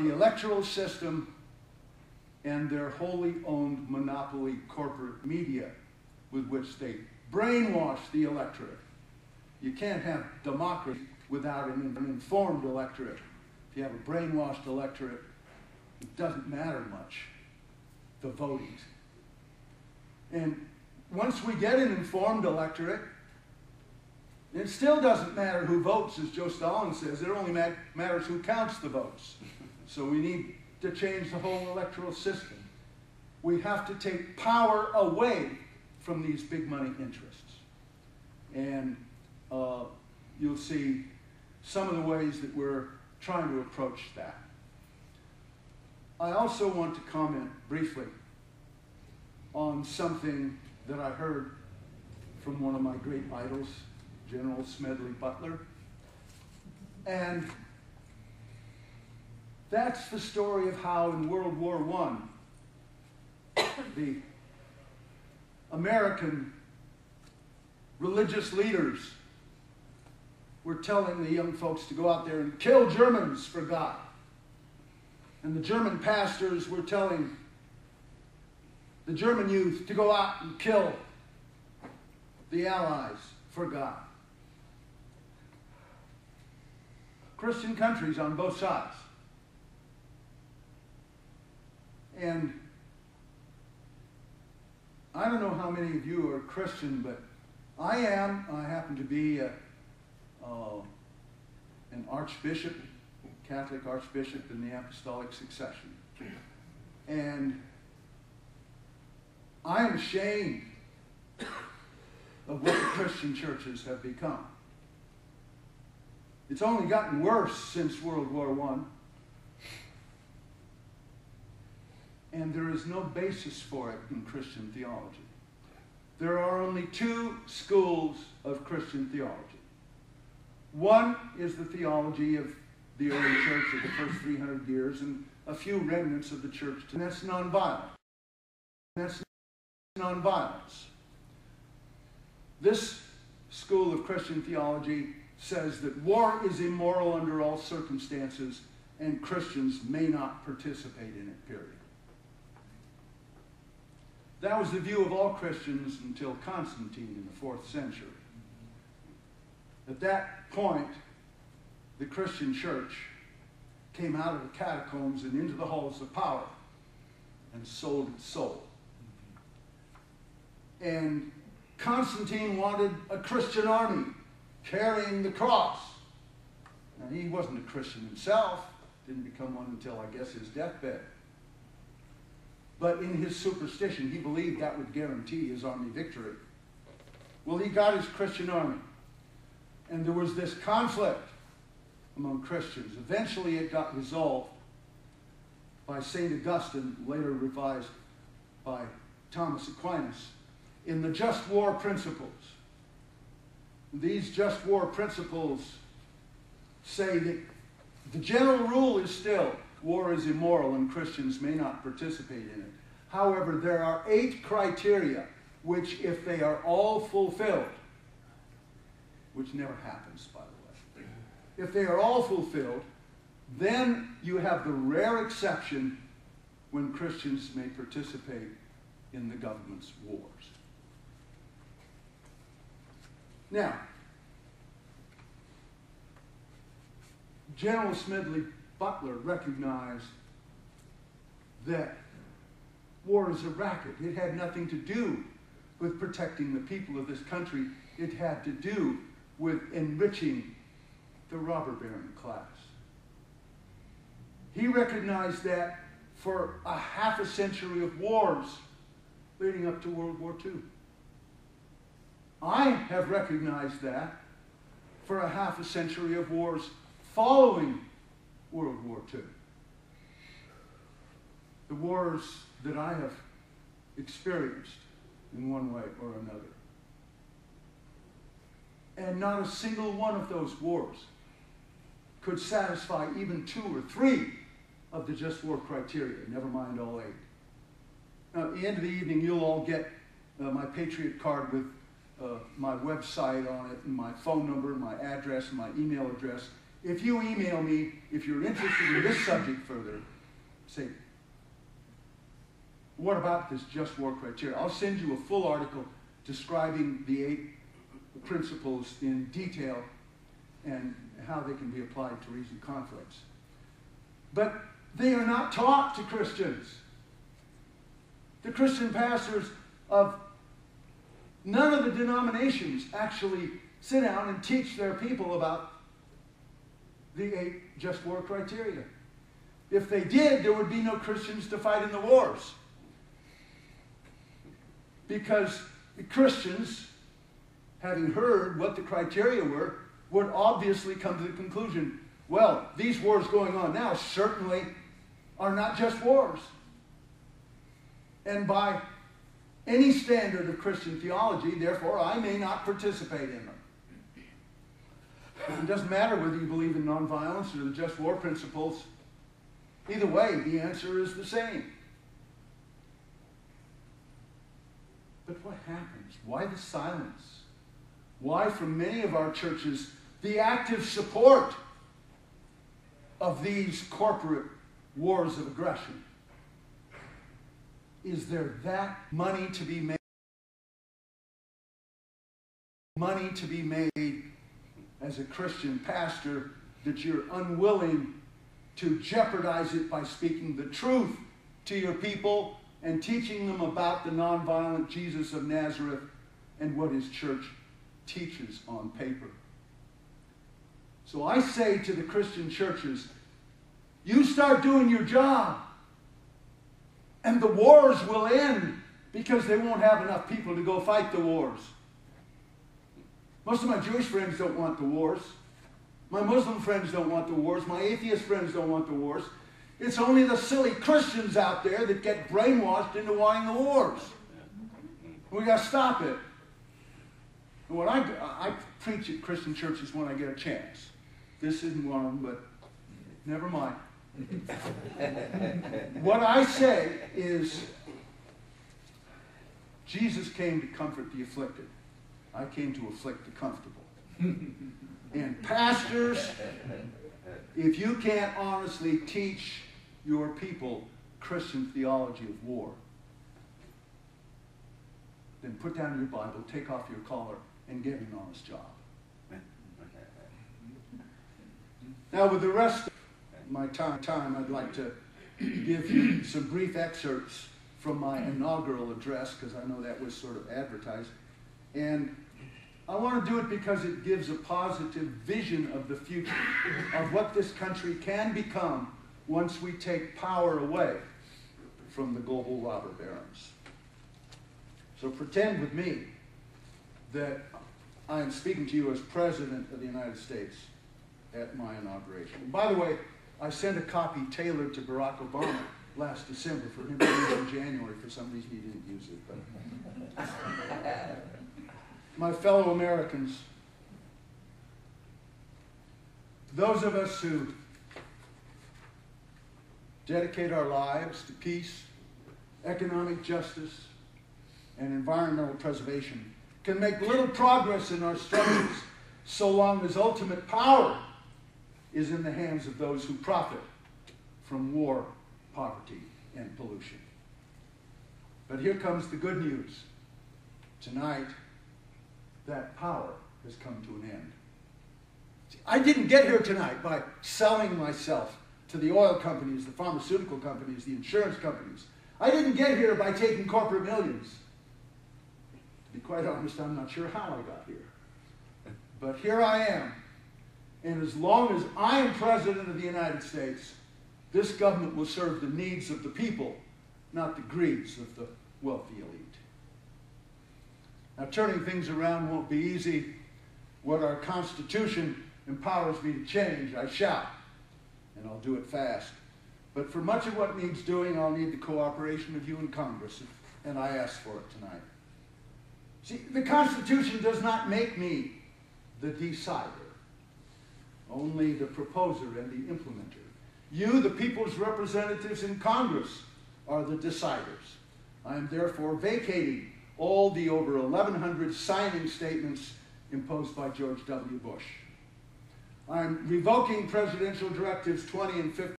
the electoral system and their wholly owned monopoly corporate media with which they brainwash the electorate. You can't have democracy without an informed electorate. If you have a brainwashed electorate, it doesn't matter much, the voting. And once we get an informed electorate, it still doesn't matter who votes, as Joe Stalin says. It only matters who counts the votes. So we need to change the whole electoral system. We have to take power away from these big money interests. And you'll see some of the ways that we're trying to approach that. I also want to comment briefly on something that I heard from one of my great idols, General Smedley Butler. And that's the story of how in World War I, the American religious leaders were telling the young folks to go out there and kill Germans for God. And the German pastors were telling the German youth to go out and kill the Allies for God. Christian countries on both sides. And I don't know how many of you are Christian, but I am. I happen to be an archbishop, Catholic archbishop in the apostolic succession. And I am ashamed of what the Christian churches have become. It's only gotten worse since World War I. And there is no basis for it in Christian theology. There are only two schools of Christian theology. One is the theology of the early church of the first 300 years and a few remnants of the church, and that's nonviolent. That's nonviolence. This school of Christian theology says that war is immoral under all circumstances and Christians may not participate in it, period. That was the view of all Christians until Constantine in the 4th century. At that point, the Christian church came out of the catacombs and into the halls of power and sold its soul. And Constantine wanted a Christian army carrying the cross. Now, he wasn't a Christian himself, didn't become one until, I guess, his deathbed. But in his superstition, he believed that would guarantee his army victory. Well, he got his Christian army. And there was this conflict among Christians. Eventually, it got resolved by St. Augustine, later revised by Thomas Aquinas, in the just war principles. These just war principles say that the general rule is still war is immoral and Christians may not participate in it. However, there are 8 criteria which, if they are all fulfilled, which never happens, by the way, if they are all fulfilled, then you have the rare exception when Christians may participate in the government's wars. Now, General Smedley Butler recognized that war is a racket. It had nothing to do with protecting the people of this country. It had to do with enriching the robber baron class. He recognized that for a half a century of wars leading up to World War II. I have recognized that for a half a century of wars following World War II. The wars that I have experienced in one way or another. And not a single one of those wars could satisfy even 2 or 3 of the just war criteria, never mind all 8. Now, at the end of the evening, you'll all get my Patriot card with my website on it, and my phone number, and my address, and my email address. if you email me, if you're interested in this subject further, say, what about this just war criteria? I'll send you a full article describing the 8 principles in detail and how they can be applied to reason conflicts. But they are not taught to Christians. The Christian pastors of none of the denominations actually sit down and teach their people about the 8 just war criteria. If they did, there would be no Christians to fight in the wars. Because the Christians, having heard what the criteria were, would obviously come to the conclusion, well, these wars going on now certainly are not just wars. And by any standard of Christian theology, therefore, I may not participate in them. It doesn't matter whether you believe in nonviolence or the just war principles. Either way, the answer is the same. But what happens? Why the silence? Why, from many of our churches, the active support of these corporate wars of aggression? Is there that money to be made? Money to be made as a Christian pastor that you're unwilling to jeopardize it by speaking the truth to your people and teaching them about the nonviolent Jesus of Nazareth and what his church teaches on paper. So I say to the Christian churches, you start doing your job, and the wars will end because they won't have enough people to go fight the wars. Most of my Jewish friends don't want the wars. My Muslim friends don't want the wars. My atheist friends don't want the wars. It's only the silly Christians out there that get brainwashed into wanting the wars. We got to stop it. And what I preach at Christian churches when I get a chance. This isn't one of them, but never mind. What I say is, Jesus came to comfort the afflicted. I came to afflict the comfortable. And pastors, if you can't honestly teach your people Christian theology of war, then put down your Bible, take off your collar, and get an honest job. Now, with the rest of my time, I'd like to give you some brief excerpts from my inaugural address, because I know that was sort of advertised. And I want to do it because it gives a positive vision of the future, of what this country can become once we take power away from the global robber barons. So pretend with me that I am speaking to you as President of the United States at my inauguration. And by the way, I sent a copy tailored to Barack Obama last December for him to use in January. For some reason he didn't use it. But my fellow Americans, those of us who dedicate our lives to peace, economic justice, and environmental preservation can make little progress in our struggles so long as ultimate power is in the hands of those who profit from war, poverty, and pollution. But here comes the good news. Tonight, that power has come to an end. See, I didn't get here tonight by selling myself to the oil companies, the pharmaceutical companies, the insurance companies. I didn't get here by taking corporate millions. To be quite honest, I'm not sure how I got here. But here I am. And as long as I am President of the United States, this government will serve the needs of the people, not the greeds of the wealthy elite. Now, turning things around won't be easy. What our Constitution empowers me to change, I shall. And I'll do it fast. But for much of what needs doing, I'll need the cooperation of you in Congress, and I ask for it tonight. See, the Constitution does not make me the decider, only the proposer and the implementer. You, the people's representatives in Congress, are the deciders. I am therefore vacating all the over 1,100 signing statements imposed by George W. Bush. I'm revoking Presidential Directives 20 and 50.